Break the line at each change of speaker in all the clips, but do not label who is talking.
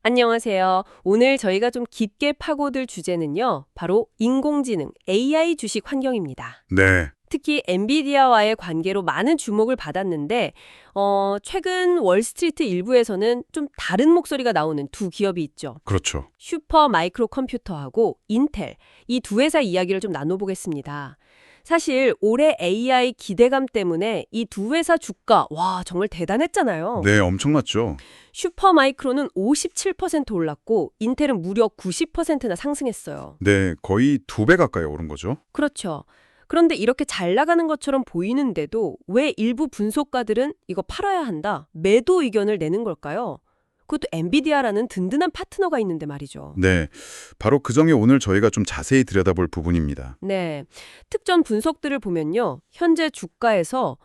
안녕하세요. 오늘 저희가 좀 깊게 파고들 주제는요. 바로 인공지능, AI 주식 환경입니다.
네,
특히 엔비디아와의 관계로 많은 주목을 받았는데 최근 월스트리트 일부에서는 좀 다른 목소리가 나오는 두 기업이 있죠.
그렇죠.
슈퍼 마이크로 컴퓨터하고 인텔, 이 두 회사 이야기를 좀 나눠보겠습니다. 사실 올해 AI 기대감 때문에 이 두 회사 주가, 와, 정말 대단했잖아요.
네, 엄청났죠.
슈퍼마이크로는 57% 올랐고 인텔은 무려 90%나 상승했어요.
네, 거의 2배 가까이 오른 거죠.
그렇죠. 그런데 이렇게 잘 나가는 것처럼 보이는데도 왜 일부 분석가들은 이거 팔아야 한다, 매도 의견을 내는 걸까요? 그것도 엔비디아라는 든든한 파트너가 있는데 말이죠.
네, 바로 그 점이 오늘 저희가 좀 자세히 들여다볼 부분입니다.
네. 특정 분석들을 보면요. 현재 주가에서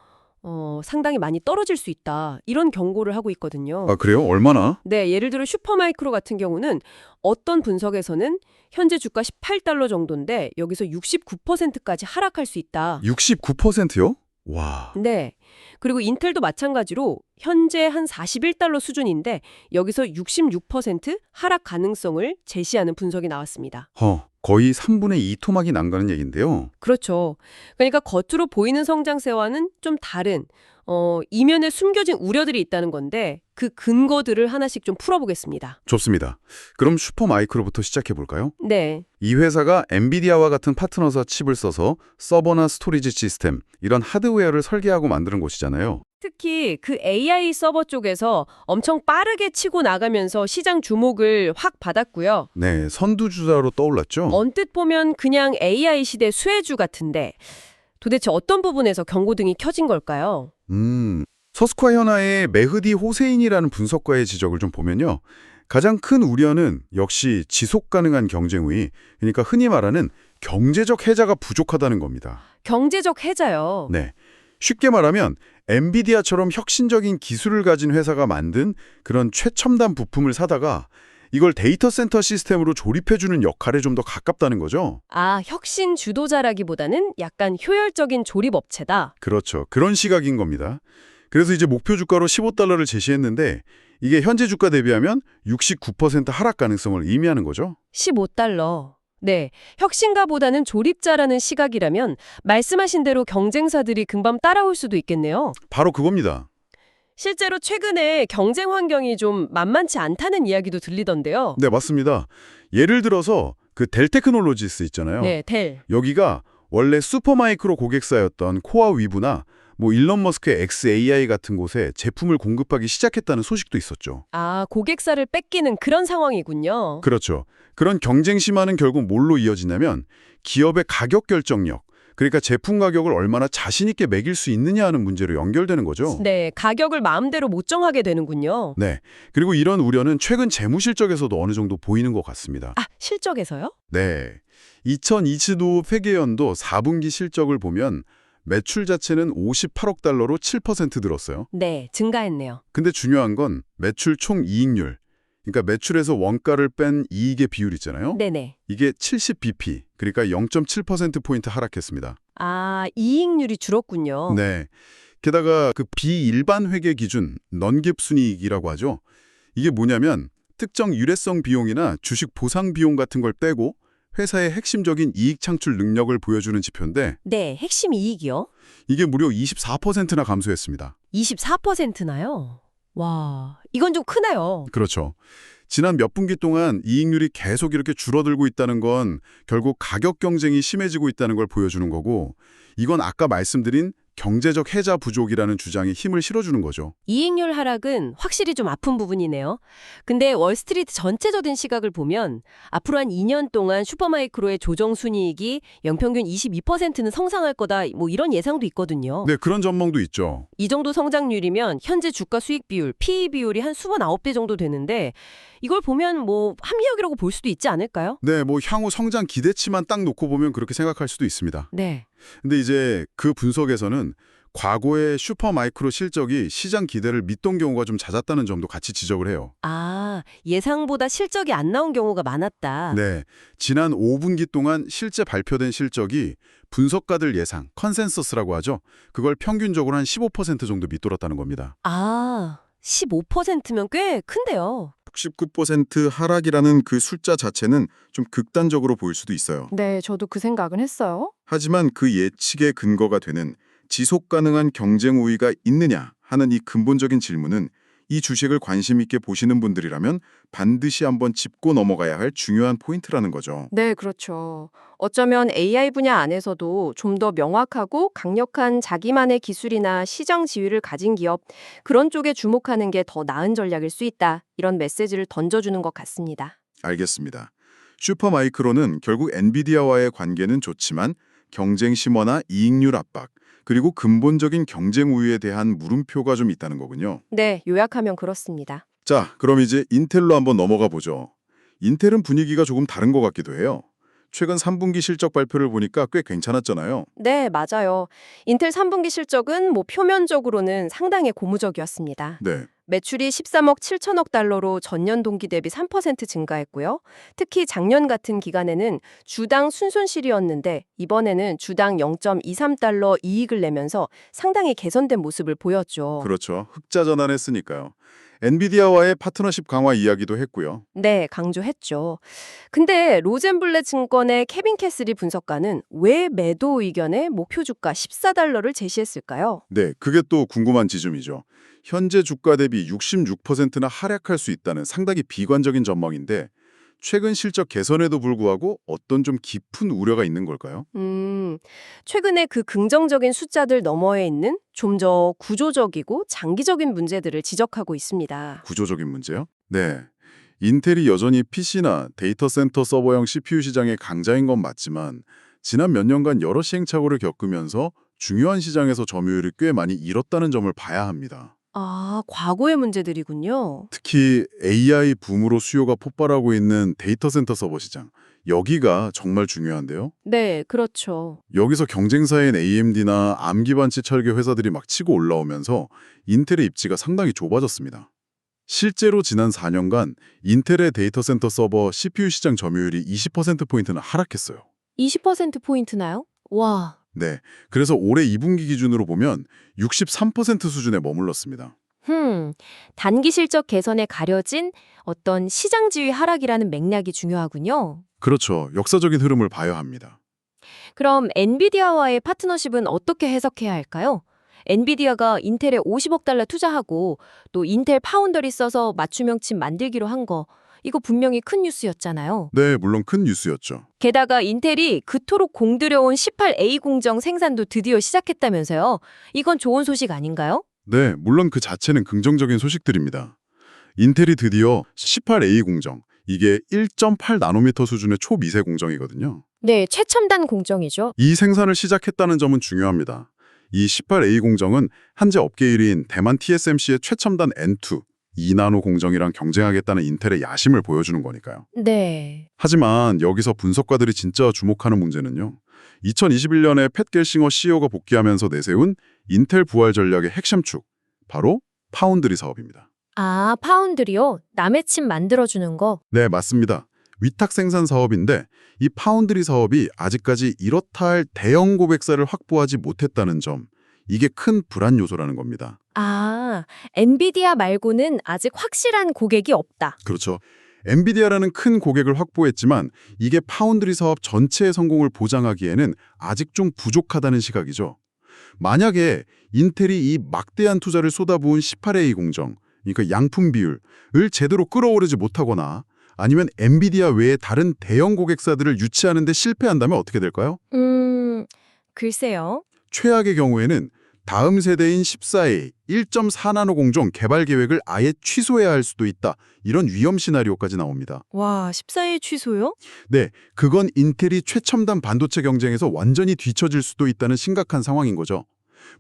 상당히 많이 떨어질 수 있다, 이런 경고를 하고 있거든요.
아, 그래요? 얼마나?
네, 예를 들어 슈퍼마이크로 같은 경우는 어떤 분석에서는 현재 주가 18달러 정도인데 여기서 69%까지 하락할 수 있다.
69%요? 와,
네. 그리고 인텔도 마찬가지로 현재 한 41달러 수준인데 여기서 66% 하락 가능성을 제시하는 분석이 나왔습니다.
거의 3분의 2 토막이 난다는 얘기인데요.
그렇죠. 그러니까 겉으로 보이는 성장세와는 좀 다른 이면에 숨겨진 우려들이 있다는 건데 그 근거들을 하나씩 좀 풀어보겠습니다.
좋습니다. 그럼 슈퍼마이크로부터 시작해 볼까요?
네.
이 회사가 엔비디아와 같은 파트너사 칩을 써서 서버나 스토리지 시스템, 이런 하드웨어를 설계하고 만드는 곳이잖아요.
특히 그 AI 서버 쪽에서 엄청 빠르게 치고 나가면서 시장 주목을 확 받았고요.
네, 선두주자로 떠올랐죠?
언뜻 보면 그냥 AI 시대 수혜주 같은데 도대체 어떤 부분에서 경고등이 켜진 걸까요?
서스ኳ 현아의 메흐디 호세인이라는 분석가의 지적을 좀 보면요. 가장 큰 우려는 역시 지속 가능한 경쟁 우위, 그러니까 흔히 말하는 경제적 해자가 부족하다는 겁니다.
경제적 해자요.
네. 쉽게 말하면 엔비디아처럼 혁신적인 기술을 가진 회사가 만든 그런 최첨단 부품을 사다가 이걸 데이터 센터 시스템으로 조립해주는 역할에 좀 더 가깝다는 거죠.
아, 혁신 주도자라기보다는 약간 효율적인 조립업체다.
그렇죠. 그런 시각인 겁니다. 그래서 이제 목표 주가로 15달러를 제시했는데 이게 현재 주가 대비하면 69% 하락 가능성을 의미하는 거죠.
15달러. 네, 혁신가보다는 조립자라는 시각이라면 말씀하신 대로 경쟁사들이 금방 따라올 수도 있겠네요.
바로 그겁니다.
실제로 최근에 경쟁 환경이 좀 만만치 않다는 이야기도 들리던데요.
네, 맞습니다. 예를 들어서 그 델 테크놀로지스 있잖아요.
네, 델.
여기가 원래 슈퍼마이크로 고객사였던 코아 위브나 뭐 일론 머스크의 XAI 같은 곳에 제품을 공급하기 시작했다는 소식도 있었죠.
아, 고객사를 뺏기는 그런 상황이군요.
그렇죠. 그런 경쟁 심화는 결국 뭘로 이어지냐면 기업의 가격 결정력, 그러니까 제품 가격을 얼마나 자신 있게 매길 수 있느냐 하는 문제로 연결되는 거죠.
네, 가격을 마음대로 못 정하게 되는군요.
네. 그리고 이런 우려는 최근 재무 실적에서도 어느 정도 보이는 것 같습니다.
아, 실적에서요?
네. 2022도 회계연도 4분기 실적을 보면 매출 자체는 58억 달러로 7% 늘었어요.
네, 증가했네요.
근데 중요한 건 매출 총 이익률, 그러니까 매출에서 원가를 뺀 이익의 비율 있잖아요.
네네.
이게 70bp, 그러니까 0.7%포인트 하락했습니다.
아, 이익률이 줄었군요.
네. 게다가 그 비일반 회계 기준, 넌갭 순이익이라고 하죠. 이게 뭐냐면 특정 유례성 비용이나 주식 보상 비용 같은 걸 빼고 회사의 핵심적인 이익 창출 능력을 보여주는 지표인데
네, 핵심 이익이요?
이게 무려 24%나 감소했습니다.
24%나요? 와, 이건 좀 크네요.
그렇죠. 지난 몇 분기 동안 이익률이 계속 이렇게 줄어들고 있다는 건 결국 가격 경쟁이 심해지고 있다는 걸 보여주는 거고, 이건 아까 말씀드린 경제적 해자 부족이라는 주장에 힘을 실어주는 거죠.
이익률 하락은 확실히 좀 아픈 부분이네요. 근데 월스트리트 전체적인 시각을 보면 앞으로 한 2년 동안 슈퍼마이크로의 조정 순이익이 연평균 22%는 성장할 거다, 뭐 이런 예상도 있거든요.
네, 그런 전망도 있죠.
이 정도 성장률이면 현재 주가 수익 비율, PE 비율이 한 수번 9배 정도 되는데 이걸 보면 뭐 합리적이라고 볼 수도 있지 않을까요?
네, 뭐 향후 성장 기대치만 딱 놓고 보면 그렇게 생각할 수도 있습니다.
네.
근데 이제 그 분석에서는 과거의 슈퍼마이크로 실적이 시장 기대를 밑돈 경우가 좀 잦았다는 점도 같이 지적을 해요.
아, 예상보다 실적이 안 나온 경우가 많았다.
네, 지난 5분기 동안 실제 발표된 실적이 분석가들 예상, 컨센서스라고 하죠. 그걸 평균적으로 한 15% 정도 밑돌았다는 겁니다.
아, 15%면 꽤 큰데요.
69% 하락이라는 그 숫자 자체는 좀 극단적으로 보일 수도 있어요.
네, 저도 그 생각은 했어요.
하지만 그 예측의 근거가 되는 지속 가능한 경쟁 우위가 있느냐 하는 이 근본적인 질문은 이 주식을 관심 있게 보시는 분들이라면 반드시 한번 짚고 넘어가야 할 중요한 포인트라는 거죠.
네, 그렇죠. 어쩌면 AI 분야 안에서도 좀 더 명확하고 강력한 자기만의 기술이나 시장 지위를 가진 기업, 그런 쪽에 주목하는 게 더 나은 전략일 수 있다. 이런 메시지를 던져주는 것 같습니다.
알겠습니다. 슈퍼마이크로는 결국 엔비디아와의 관계는 좋지만 경쟁 심화나 이익률 압박, 그리고 근본적인 경쟁 우위에 대한 물음표가 좀 있다는 거군요.
네, 요약하면 그렇습니다.
자, 그럼 이제 인텔로 한번 넘어가 보죠. 인텔은 분위기가 조금 다른 것 같기도 해요. 최근 3분기 실적 발표를 보니까 꽤 괜찮았잖아요.
네, 맞아요. 인텔 3분기 실적은 표면적으로는 상당히 고무적이었습니다.
네,
매출이 13억 7천억 달러로 전년 동기 대비 3% 증가했고요. 특히 작년 같은 기간에는 주당 순손실이었는데 이번에는 주당 0.23달러 이익을 내면서 상당히 개선된 모습을 보였죠.
그렇죠. 흑자 전환했으니까요. 엔비디아와의 파트너십 강화 이야기도 했고요.
네, 강조했죠. 근데 로젠블렛 증권의 케빈 캐슬리 분석가는 왜 매도 의견에 목표 주가 14달러를 제시했을까요?
네, 그게 또 궁금한 지점이죠. 현재 주가 대비 66%나 하락할 수 있다는 상당히 비관적인 전망인데 최근 실적 개선에도 불구하고 어떤 좀 깊은 우려가 있는 걸까요?
최근에 그 긍정적인 숫자들 너머에 있는 좀 더 구조적이고 장기적인 문제들을 지적하고 있습니다.
구조적인 문제요? 네. 인텔이 여전히 PC나 데이터 센터 서버형 CPU 시장의 강자인 건 맞지만 지난 몇 년간 여러 시행착오를 겪으면서 중요한 시장에서 점유율을 꽤 많이 잃었다는 점을 봐야 합니다.
아, 과거의 문제들이군요.
특히 AI 붐으로 수요가 폭발하고 있는 데이터 센터 서버 시장, 여기가 정말 중요한데요.
네, 그렇죠.
여기서 경쟁사인 AMD나 암 기반 치철계 회사들이 막 치고 올라오면서 인텔의 입지가 상당히 좁아졌습니다. 실제로 지난 4년간 인텔의 데이터 센터 서버 CPU 시장 점유율이 20%포인트나 하락했어요.
20%포인트나요? 와.
네, 그래서 올해 2분기 기준으로 보면 63% 수준에 머물렀습니다.
단기 실적 개선에 가려진 어떤 시장 지위 하락이라는 맥락이 중요하군요.
그렇죠. 역사적인 흐름을 봐야 합니다.
그럼 엔비디아와의 파트너십은 어떻게 해석해야 할까요? 엔비디아가 인텔에 50억 달러 투자하고 또 인텔 파운더리 써서 맞춤형 칩 만들기로 한 거, 이거 분명히 큰 뉴스였잖아요.
네, 물론 큰 뉴스였죠.
게다가 인텔이 그토록 공들여온 18A 공정 생산도 드디어 시작했다면서요. 이건 좋은 소식 아닌가요?
네, 물론 그 자체는 긍정적인 소식들입니다. 인텔이 드디어 18A 공정, 이게 1.8나노미터 수준의 초미세 공정이거든요.
네, 최첨단 공정이죠.
이 생산을 시작했다는 점은 중요합니다. 이 18A 공정은 한재 업계 1위인 대만 TSMC의 최첨단 N2, 2나노 공정이랑 경쟁하겠다는 인텔의 야심을 보여주는 거니까요.
네.
하지만 여기서 분석가들이 진짜 주목하는 문제는요. 2021년에 팻 겔싱어 CEO가 복귀하면서 내세운 인텔 부활 전략의 핵심 축, 바로 파운드리 사업입니다.
아, 파운드리요? 남의 칩 만들어주는 거?
네, 맞습니다. 위탁 생산 사업인데 이 파운드리 사업이 아직까지 이렇다 할 대형 고객사를 확보하지 못했다는 점, 이게 큰 불안 요소라는 겁니다.
아, 엔비디아 말고는 아직 확실한 고객이 없다.
그렇죠. 엔비디아라는 큰 고객을 확보했지만 이게 파운드리 사업 전체의 성공을 보장하기에는 아직 좀 부족하다는 시각이죠. 만약에 인텔이 이 막대한 투자를 쏟아부은 18A 공정, 그러니까 양품 비율을 제대로 끌어오르지 못하거나 아니면 엔비디아 외에 다른 대형 고객사들을 유치하는 데 실패한다면 어떻게 될까요?
글쎄요.
최악의 경우에는 다음 세대인 14A 1.4나노 공정 개발 계획을 아예 취소해야 할 수도 있다. 이런 위험 시나리오까지 나옵니다.
와, 14일 취소요?
네, 그건 인텔이 최첨단 반도체 경쟁에서 완전히 뒤처질 수도 있다는 심각한 상황인 거죠.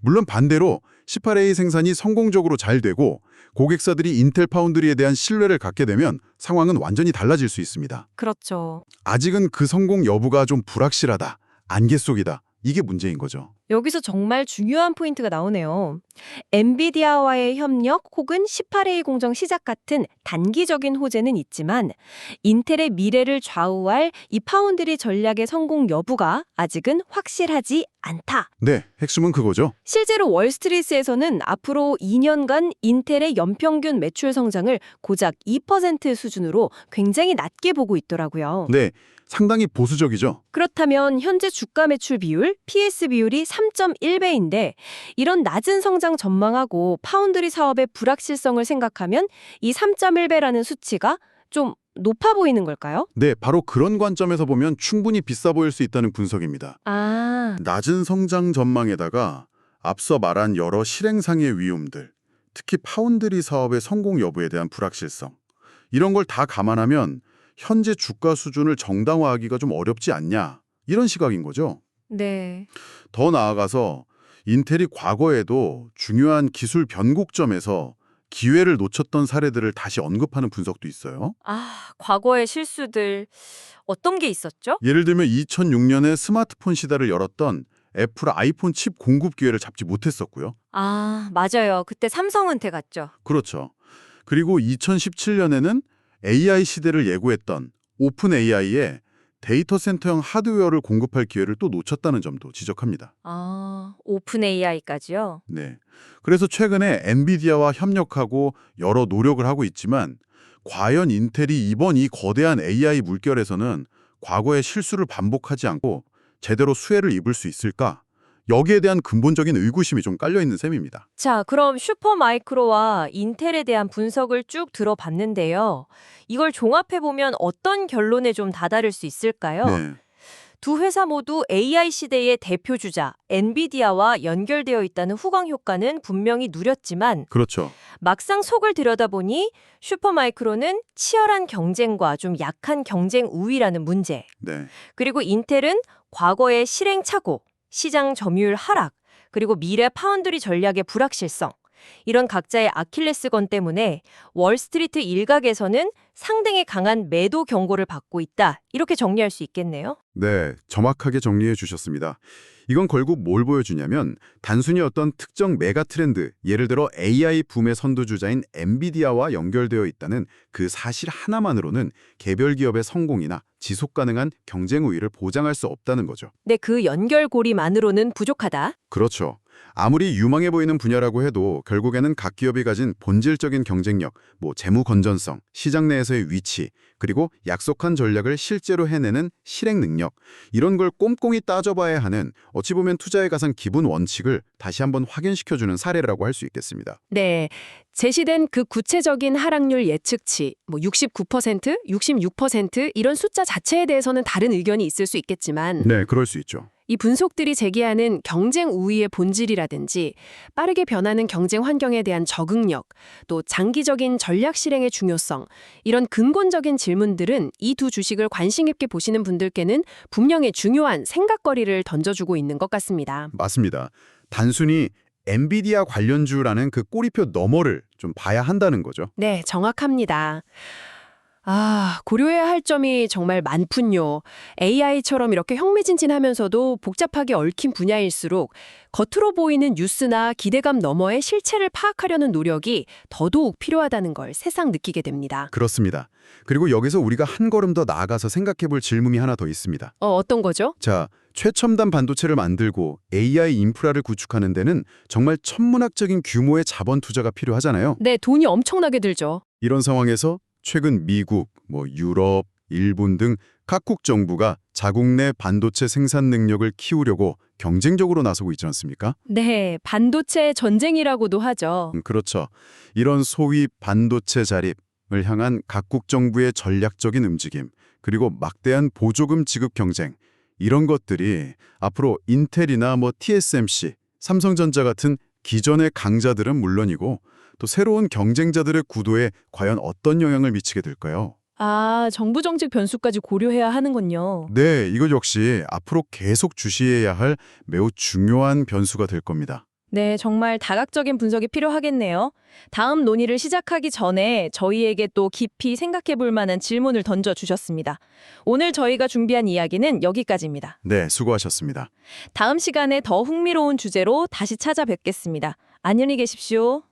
물론 반대로 18A 생산이 성공적으로 잘 되고 고객사들이 인텔 파운드리에 대한 신뢰를 갖게 되면 상황은 완전히 달라질 수 있습니다.
그렇죠.
아직은 그 성공 여부가 좀 불확실하다, 안개 속이다. 이게 문제인 거죠.
여기서 정말 중요한 포인트가 나오네요. 엔비디아와의 협력 혹은 18A 공정 시작 같은 단기적인 호재는 있지만 인텔의 미래를 좌우할 이 파운드리 전략의 성공 여부가 아직은 확실하지 않다.
네, 핵심은 그거죠.
실제로 월스트리트에서는 앞으로 2년간 인텔의 연평균 매출 성장을 고작 2% 수준으로 굉장히 낮게 보고 있더라고요.
네, 상당히 보수적이죠.
그렇다면 현재 주가 매출 비율, PS 비율이 3.1배인데 이런 낮은 성장 전망하고 파운드리 사업의 불확실성을 생각하면 이 3.1배라는 수치가 좀 높아 보이는 걸까요?
네, 바로 그런 관점에서 보면 충분히 비싸 보일 수 있다는 분석입니다.
아,
낮은 성장 전망에다가 앞서 말한 여러 실행상의 위험들, 특히 파운드리 사업의 성공 여부에 대한 불확실성, 이런 걸 다 감안하면 현재 주가 수준을 정당화하기가 좀 어렵지 않냐, 이런 시각인 거죠.
네.
더 나아가서 인텔이 과거에도 중요한 기술 변곡점에서 기회를 놓쳤던 사례들을 다시 언급하는 분석도 있어요.
과거의 실수들 어떤 게 있었죠?
예를 들면 2006년에 스마트폰 시대를 열었던 애플 아이폰 칩 공급 기회를 잡지 못했었고요.
맞아요. 그때 삼성한테 갔죠.
그렇죠. 그리고 2017년에는 AI 시대를 예고했던 오픈 AI에 데이터 센터형 하드웨어를 공급할 기회를 또 놓쳤다는 점도 지적합니다.
오픈 AI까지요?
네. 그래서 최근에 엔비디아와 협력하고 여러 노력을 하고 있지만 과연 인텔이 이번 이 거대한 AI 물결에서는 과거의 실수를 반복하지 않고 제대로 수혜를 입을 수 있을까? 여기에 대한 근본적인 의구심이 좀 깔려있는 셈입니다.
자, 그럼 슈퍼마이크로와 인텔에 대한 분석을 쭉 들어봤는데요. 이걸 종합해보면 어떤 결론에 좀 다다를 수 있을까요?
네.
두 회사 모두 AI 시대의 대표 주자 엔비디아와 연결되어 있다는 후광 효과는 분명히 누렸지만
그렇죠.
막상 속을 들여다보니 슈퍼마이크로는 치열한 경쟁과 좀 약한 경쟁 우위라는 문제,
네.
그리고 인텔은 과거의 실행착오, 시장 점유율 하락, 그리고 미래 파운드리 전략의 불확실성, 이런 각자의 아킬레스건 때문에 월스트리트 일각에서는 상당히 강한 매도 경고를 받고 있다. 이렇게 정리할 수 있겠네요.
네, 정확하게 정리해 주셨습니다. 이건 결국 뭘 보여주냐면 단순히 어떤 특정 메가 트렌드, 예를 들어 AI 붐의 선두주자인 엔비디아와 연결되어 있다는 그 사실 하나만으로는 개별 기업의 성공이나 지속 가능한 경쟁 우위를 보장할 수 없다는 거죠.
근데 그 연결고리만으로는 부족하다.
그렇죠. 아무리 유망해 보이는 분야라고 해도 결국에는 각 기업이 가진 본질적인 경쟁력, 재무 건전성, 시장 내에서의 위치, 그리고 약속한 전략을 실제로 해내는 실행 능력, 이런 걸 꼼꼼히 따져봐야 하는 어찌 보면 투자의 가장 기본 원칙을 다시 한번 확인시켜주는 사례라고 할 수 있겠습니다.
네. 제시된 그 구체적인 하락률 예측치, 69%, 66% 이런 숫자 자체에 대해서는 다른 의견이 있을 수 있겠지만
네, 그럴 수 있죠.
이 분석들이 제기하는 경쟁 우위의 본질이라든지 빠르게 변하는 경쟁 환경에 대한 적응력, 또 장기적인 전략 실행의 중요성, 이런 근본적인 질문들은 이 두 주식을 관심 있게 보시는 분들께는 분명히 중요한 생각거리를 던져주고 있는 것 같습니다.
맞습니다. 단순히 엔비디아 관련주라는 그 꼬리표 너머를 좀 봐야 한다는 거죠.
네, 정확합니다. 고려해야 할 점이 정말 많군요. AI처럼 이렇게 흥미진진하면서도 복잡하게 얽힌 분야일수록 겉으로 보이는 뉴스나 기대감 너머의 실체를 파악하려는 노력이 더더욱 필요하다는 걸 새삼 느끼게 됩니다.
그렇습니다. 그리고 여기서 우리가 한 걸음 더 나아가서 생각해 볼 질문이 하나 더 있습니다.
어떤 거죠?
자, 최첨단 반도체를 만들고 AI 인프라를 구축하는 데는 정말 천문학적인 규모의 자본 투자가 필요하잖아요.
네, 돈이 엄청나게 들죠.
이런 상황에서 최근 미국, 유럽, 일본 등 각국 정부가 자국 내 반도체 생산 능력을 키우려고 경쟁적으로 나서고 있지 않습니까?
네, 반도체 전쟁이라고도 하죠.
그렇죠. 이런 소위 반도체 자립을 향한 각국 정부의 전략적인 움직임, 그리고 막대한 보조금 지급 경쟁, 이런 것들이 앞으로 인텔이나 TSMC, 삼성전자 같은 기존의 강자들은 물론이고 또 새로운 경쟁자들의 구도에 과연 어떤 영향을 미치게 될까요?
정부 정책 변수까지 고려해야 하는군요.
네, 이것 역시 앞으로 계속 주시해야 할 매우 중요한 변수가 될 겁니다.
네, 정말 다각적인 분석이 필요하겠네요. 다음 논의를 시작하기 전에 저희에게 또 깊이 생각해 볼 만한 질문을 던져주셨습니다. 오늘 저희가 준비한 이야기는 여기까지입니다.
네, 수고하셨습니다.
다음 시간에 더 흥미로운 주제로 다시 찾아뵙겠습니다. 안녕히 계십시오.